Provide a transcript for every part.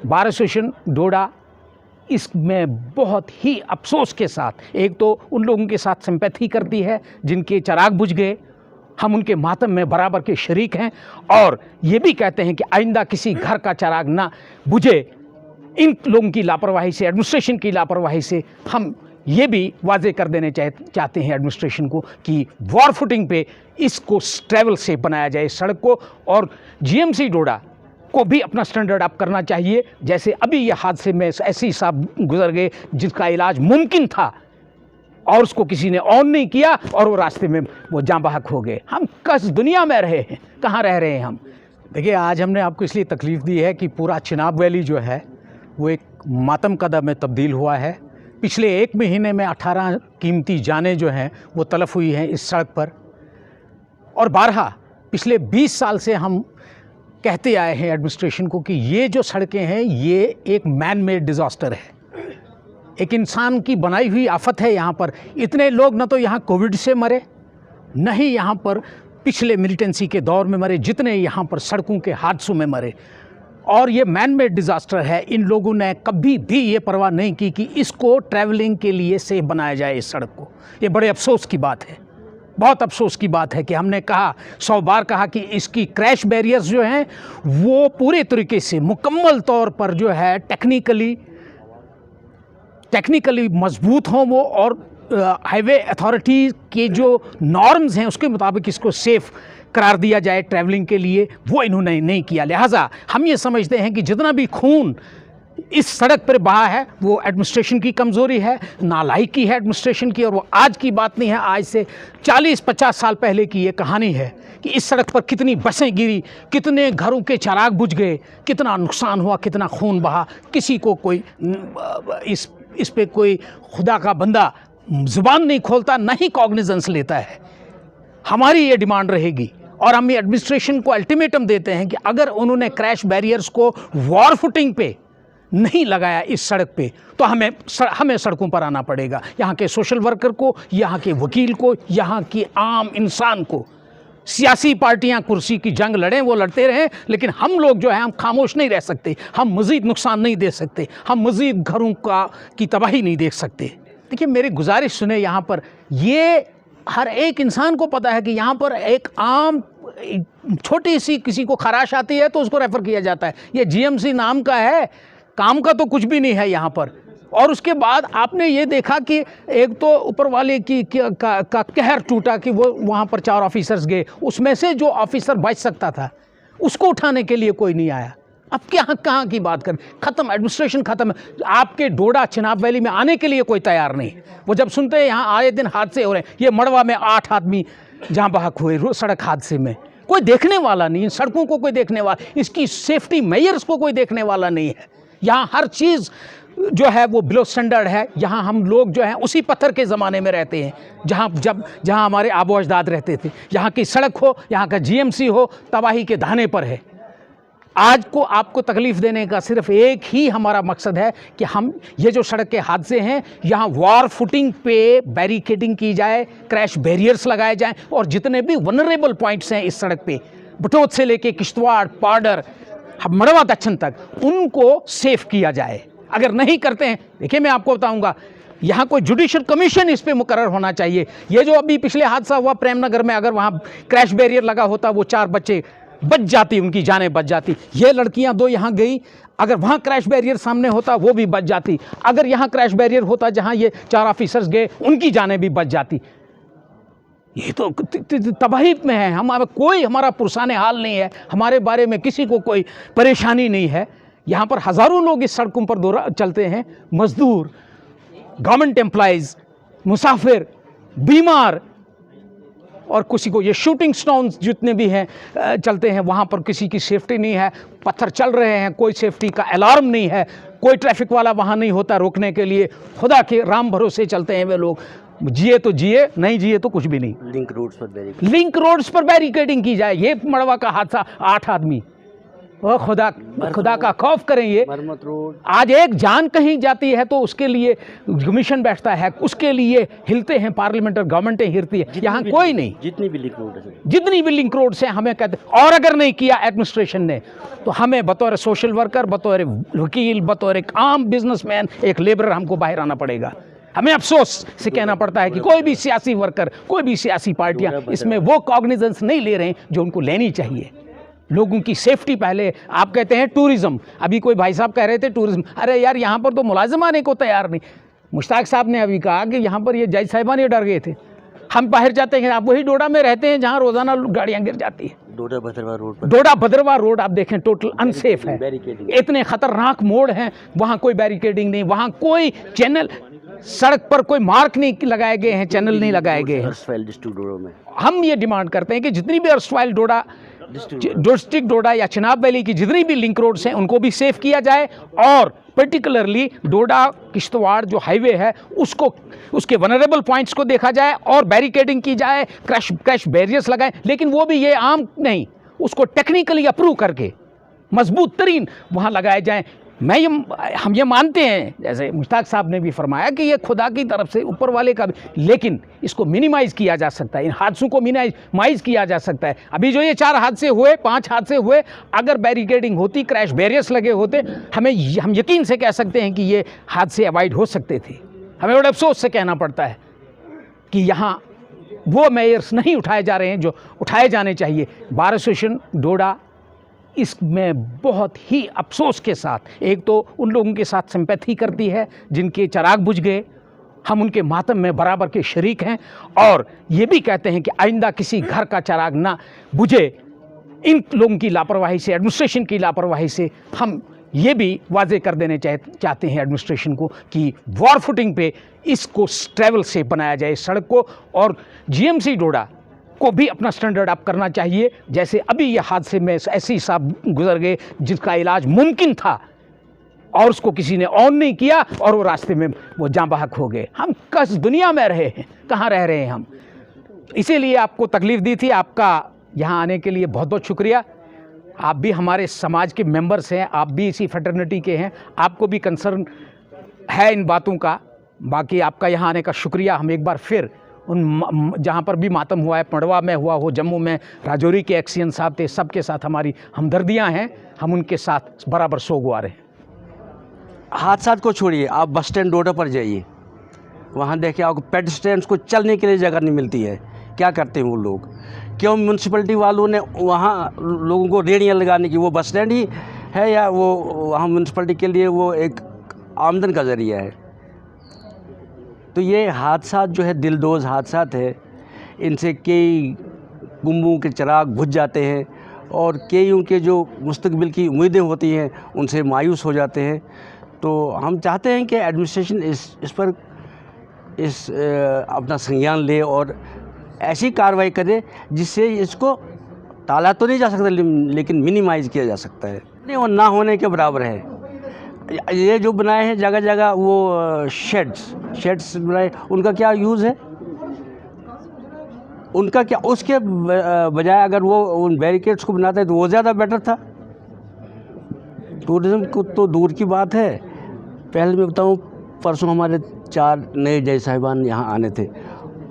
Bar association डोडा इसमें बहुत ही अफसोस के साथ एक तो उन लोगों के साथ सिंपैथी करती है जिनके चिराग बुझ गए, हम उनके मातम में बराबर के शरीक हैं, और ये भी कहते हैं कि आइंदा किसी घर का चिराग ना बुझे। इन लोगों की लापरवाही से, एडमिनिस्ट्रेशन की लापरवाही से हम ये भी वाजे कर देने चाहते हैं एडमिनिस्ट्रेशन को कि वॉर फुटिंग पे इसको ट्रैवल सेफ बनाया जाए इस सड़क को, और जीएमसी डोडा को भी अपना स्टैंडर्ड अप करना चाहिए। जैसे अभी ये हादसे में ऐसी साहब गुजर गए जिसका इलाज मुमकिन था और उसको किसी ने ऑन नहीं किया और वो रास्ते में वो जाँ बहक हो गए। हम किस दुनिया में रहे हैं, कहाँ रह रहे हैं हम? देखिए, आज हमने आपको इसलिए तकलीफ़ दी है कि पूरा चिनाब वैली जो है वो एक मातम कदम में तब्दील हुआ है। पिछले 1 महीने में 18 कीमती जानें जो हैं वो तलफ़ हुई हैं इस सड़क पर, और बारहा पिछले 20 साल से हम कहते आए हैं एडमिनिस्ट्रेशन को कि ये जो सड़कें हैं ये एक मैन मेड डिज़ास्टर है, एक इंसान की बनाई हुई आफत है। यहाँ पर इतने लोग न तो यहाँ कोविड से मरे, न ही यहाँ पर पिछले मिलिटेंसी के दौर में मरे जितने यहाँ पर सड़कों के हादसों में मरे, और ये मैन मेड डिज़ास्टर है। इन लोगों ने कभी भी ये परवाह नहीं की कि इसको ट्रैवलिंग के लिए सेफ बनाया जाए इस सड़क को। ये बड़े अफसोस की बात है, बहुत अफसोस की बात है कि हमने कहा 100 बार कहा कि इसकी क्रैश बैरियर्स जो हैं वो पूरे तरीके से मुकम्मल तौर पर जो है टेक्निकली मजबूत हों वो, और हाईवे अथॉरिटी के जो नॉर्म्स हैं उसके मुताबिक इसको सेफ़ करार दिया जाए ट्रैवलिंग के लिए, वो इन्होंने नहीं किया। लिहाजा हम ये समझते हैं कि जितना भी खून इस सड़क पर बहा है वो एडमिनिस्ट्रेशन की कमज़ोरी है, नालायकी है एडमिनिस्ट्रेशन की, और वो आज की बात नहीं है, आज से 40-50 साल पहले की ये कहानी है कि इस सड़क पर कितनी बसें गिरी, कितने घरों के चिराग बुझ गए, कितना नुकसान हुआ, कितना खून बहा। किसी को कोई इस पे कोई खुदा का बंदा ज़ुबान नहीं खोलता, ना ही कॉग्निजेंस लेता है। हमारी ये डिमांड रहेगी और हम एडमिनिस्ट्रेशन को अल्टीमेटम देते हैं कि अगर उन्होंने क्रैश बैरियर्स को वॉर फुटिंग पे नहीं लगाया इस सड़क पे तो हमें सड़कों पर आना पड़ेगा। यहाँ के सोशल वर्कर को, यहाँ के वकील को, यहाँ की आम इंसान को। सियासी पार्टियाँ कुर्सी की जंग लड़ें, वो लड़ते रहें, लेकिन हम लोग जो हैं हम खामोश नहीं रह सकते, हम मज़ीद नुकसान नहीं दे सकते, हम मज़ीद घरों की तबाही नहीं देख सकते। देखिए, मेरी गुजारिश सुने, यहाँ पर ये हर एक इंसान को पता है कि यहाँ पर एक आम छोटी सी किसी को खराश आती है तो उसको रेफ़र किया जाता है। ये जीएमसी नाम का है, काम का तो कुछ भी नहीं है यहाँ पर। और उसके बाद आपने ये देखा कि एक तो ऊपर वाले का कहर टूटा कि वो वहाँ पर 4 ऑफिसर्स गए, उसमें से जो ऑफिसर बच सकता था उसको उठाने के लिए कोई नहीं आया। अब कहाँ की बात करें, ख़त्म, एडमिनिस्ट्रेशन ख़त्म। आपके डोडा चिनाब वैली में आने के लिए कोई तैयार नहीं। वो जब सुनते हैं यहाँ आए दिन हादसे हो रहे हैं, ये मड़वा में 8 आदमी जहाँ बहक हुए सड़क हादसे में, कोई देखने वाला नहीं, इन सड़कों को कोई देखने वाला, इसकी सेफ्टी मेजर्स को कोई देखने वाला नहीं है। यहाँ हर चीज़ जो है वो बिलो स्टैंडर्ड है। यहाँ हम लोग जो हैं उसी पत्थर के ज़माने में रहते हैं जहाँ हमारे आबो अजदाद रहते थे। यहाँ की सड़क हो, यहाँ का जीएमसी हो, तबाही के धाने पर है। आज को आपको तकलीफ़ देने का सिर्फ एक ही हमारा मकसद है कि हम ये जो सड़क के हादसे हैं यहाँ वॉर फुटिंग पे बैरिकेडिंग की जाए, क्रैश बैरियर्स लगाए जाएं, और जितने भी वनरेबल पॉइंट्स हैं इस सड़क पे, बटोत से लेके किश्तवाड़, पाडर, मड़वा दक्षिण तक, उनको सेफ किया जाए। अगर नहीं करते हैं, देखिए मैं आपको बताऊंगा, यहाँ कोई जुडिशल कमीशन इस पे मुकर्रर होना चाहिए। ये जो अभी पिछले हादसा हुआ प्रेमनगर में, अगर वहाँ क्रैश बैरियर लगा होता वो 4 बच्चे बच जाती, उनकी जानें बच जाती। ये लड़कियाँ 2 यहाँ गई, अगर वहाँ क्रैश बैरियर सामने होता वो भी बच जाती। अगर यहाँ क्रैश बैरियर होता जहाँ ये 4 ऑफिसर्स गए, उनकी जानें भी बच जाती। ये तो तबाही में है। हमारा पुरसाने हाल नहीं है, हमारे बारे में किसी को कोई परेशानी नहीं है। यहाँ पर हज़ारों लोग इस सड़कों पर चलते हैं, मज़दूर, गवर्नमेंट एम्प्लॉइज़, मुसाफिर, बीमार, और किसी को ये शूटिंग स्टोन्स जितने भी हैं चलते हैं, वहाँ पर किसी की सेफ्टी नहीं है। पत्थर चल रहे हैं, कोई सेफ्टी का अलार्म नहीं है, कोई ट्रैफिक वाला वहाँ नहीं होता रोकने के लिए। खुदा के राम भरोसे चलते हैं वे लोग। जिए तो जिए, नहीं जिए तो कुछ भी नहीं। लिंक रोड्स पर बैरिकेडिंग की जाए। ये मड़वा का हादसा, 8 आदमी ओ खुदा का खौफ करें। ये मरम्मत रोड, आज एक जान कहीं जाती है तो उसके लिए कमीशन बैठता है, उसके लिए हिलते हैं पार्लियामेंट और गवर्नमेंटें हिलती है। यहाँ कोई नहीं, जितनी भी लिंक रोड है, जितनी भी लिंक रोड से हमें कहते, और अगर नहीं किया एडमिनिस्ट्रेशन ने तो हमें बतौर सोशल वर्कर, बतौर वकील, बतौर एक आम बिजनेसमैन, एक लेबरर हमको बाहर आना पड़ेगा। हमें अफसोस से कहना पड़ता है कि कोई भी सियासी वर्कर, कोई भी सियासी पार्टियां इसमें वो कॉग्निजेंस नहीं ले रहे हैं जो उनको लेनी चाहिए। लोगों की सेफ्टी पहले। आप कहते हैं टूरिज्म, अभी कोई भाई साहब कह रहे थे टूरिज्म, अरे यार यहाँ पर तो मुलाजिम आने को तैयार नहीं। मुश्ताक साहब ने अभी कहा कि यहाँ पर ये जज साहिबान ये डर गए थे। हम बाहर जाते हैं, आप वही डोडा में रहते हैं जहाँ रोज़ाना गाड़ियाँ गिर जाती है। डोडा भद्रवाह रोड पर, डोडा भद्रवाह रोड आप देखें टोटल अनसेफ है, इतने खतरनाक मोड़ हैं, वहाँ कोई बैरिकेडिंग नहीं, वहाँ कोई चैनल, सड़क पर कोई मार्क नहीं लगाए गए हैं, चैनल नहीं लगाए गए हैं। हम ये डिमांड करते हैं कि जितनी भी अर्सवाइल डोडा डिस्ट्रिक्ट डोडा या चिनाब वैली की जितनी भी लिंक रोड्स हैं उनको भी सेफ किया जाए, और पर्टिकुलरली डोडा किश्तवाड़ जो हाईवे है उसको, उसके वनरेबल पॉइंट्स को देखा जाए और बैरिकेडिंग की जाए, क्रैश बैरियर्स लगाएं, लेकिन वो भी ये आम नहीं, उसको टेक्निकली अप्रूव करके मजबूत तरीन वहाँ लगाए जाएं। हम ये मानते हैं, जैसे मुश्ताक साहब ने भी फरमाया कि ये खुदा की तरफ से, ऊपर वाले का भी, लेकिन इसको मिनिमाइज़ किया जा सकता है, इन हादसों को मिनिमाइज़ किया जा सकता है। अभी जो ये 4 हादसे हुए, 5 हादसे हुए, अगर बैरिकेडिंग होती, क्रैश बैरियर्स लगे होते, हम यकीन से कह सकते हैं कि ये हादसे अवॉइड हो सकते थे। हमें बड़े अफसोस से कहना पड़ता है कि यहाँ वो मेयर्स नहीं उठाए जा रहे हैं जो उठाए जाने चाहिए। बार एसोसिएशन डोडा इसमें बहुत ही अफसोस के साथ, एक तो उन लोगों के साथ सिंपैथी करती है जिनके चिराग बुझ गए, हम उनके मातम में बराबर के शरीक हैं, और ये भी कहते हैं कि आइंदा किसी घर का चिराग ना बुझे इन लोगों की लापरवाही से, एडमिनिस्ट्रेशन की लापरवाही से। हम ये भी वाजे कर देने चाहते हैं एडमिनिस्ट्रेशन को कि वॉर फुटिंग पे इसको ट्रैवल सेफ बनाया जाए सड़क को, और जीएमसी डोडा को भी अपना स्टैंडर्ड अप करना चाहिए। जैसे अभी ये हादसे में ऐसे ही साहब गुजर गए जिसका इलाज मुमकिन था और उसको किसी ने ऑन नहीं किया और वो रास्ते में वो जाँ बहक हो गए। हम किस दुनिया में रहे हैं, कहाँ रह रहे हैं हम? इसीलिए आपको तकलीफ़ दी थी। आपका यहाँ आने के लिए बहुत बहुत शुक्रिया। आप भी हमारे समाज के मेंबर्स हैं, आप भी इसी फ्रेटर्निटी के हैं, आपको भी कंसर्न है इन बातों का। बाकी आपका यहाँ आने का शुक्रिया। हम एक बार फिर उन जहाँ पर भी मातम हुआ है, पड़वा में हुआ हो, जम्मू में राजौरी के एक्सीएन साहब थे, सबके साथ हमारी हमदर्दियाँ हैं, हम उनके साथ बराबर सोगवार हैं। हादसा को छोड़िए, आप बस स्टैंड डोडा पर जाइए, वहाँ देखिए आपको पेडेस्ट्रियंस को चलने के लिए जगह नहीं मिलती है। क्या करते हैं वो लोग? क्यों म्यूनसिपलिटी वालों ने वहाँ लोगों को रेहड़ियाँ लगाने की, वो बस स्टैंड ही है या वो वहाँ म्यूनसिपलिटी के लिए वो एक आमदन का ज़रिया है? तो ये हादसा जो है दिलदोज़ हादसा है, इनसे कई गुम्बों के चिराग बुझ जाते हैं और कईयों के जो मुस्तकबिल की उम्मीदें होती हैं उनसे मायूस हो जाते हैं। तो हम चाहते हैं कि एडमिनिस्ट्रेशन इस पर अपना संज्ञान ले और ऐसी कार्रवाई करे जिससे इसको टाला तो नहीं जा सकता लेकिन मिनिमाइज़ किया जा सकता है। नहीं, वो ना होने के बराबर है। ये जो बनाए हैं जगह जगह वो शेड्स बनाए, उनका क्या यूज़ है? उनका क्या, उसके बजाय अगर वो उन बैरिकेड्स को बनाते तो वो ज़्यादा बेटर था। टूरिज़्म को तो दूर की बात है। पहले मैं बताऊँ, परसों हमारे 4 नए जज साहिबान यहाँ आने थे।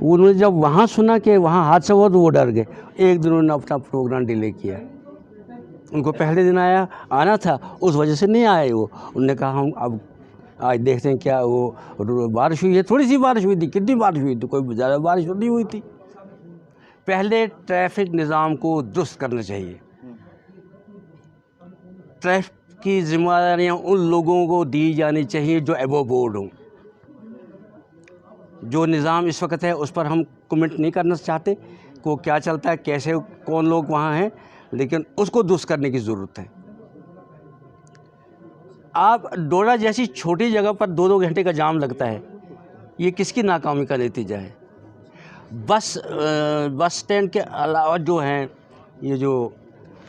उन्होंने जब वहाँ सुना कि वहाँ हादसा हुआ तो वो डर गए। एक दिन उन्होंने अपना प्रोग्राम डिले किया। उनको पहले दिन आना था, उस वजह से नहीं आए वो। उन्होंने कहा हम अब आज देखते हैं क्या वो बारिश हुई है। थोड़ी सी बारिश हुई थी, कितनी बारिश हुई थी? कोई ज़्यादा बारिश नहीं हुई थी। पहले ट्रैफिक निज़ाम को दुरुस्त करना चाहिए। ट्रैफिक की जिम्मेदारियाँ उन लोगों को दी जानी चाहिए जो एबव बोर्ड हों। जो निज़ाम इस वक्त है उस पर हम कमेंट नहीं करना चाहते को क्या चलता है, कैसे कौन लोग वहाँ हैं, लेकिन उसको दुरुस्त करने की ज़रूरत है। आप डोडा जैसी छोटी जगह पर 2-2 घंटे का जाम लगता है, ये किसकी नाकामी का नतीजा है? बस स्टैंड के अलावा जो हैं ये जो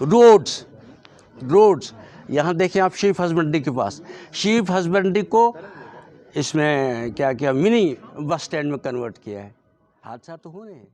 रोड्स यहाँ देखें आप, शीप हस्बेंड्री के पास, शीप हस्बेंड्री को इसमें क्या किया, मिनी बस स्टैंड में कन्वर्ट किया है। हादसा तो होने हैं।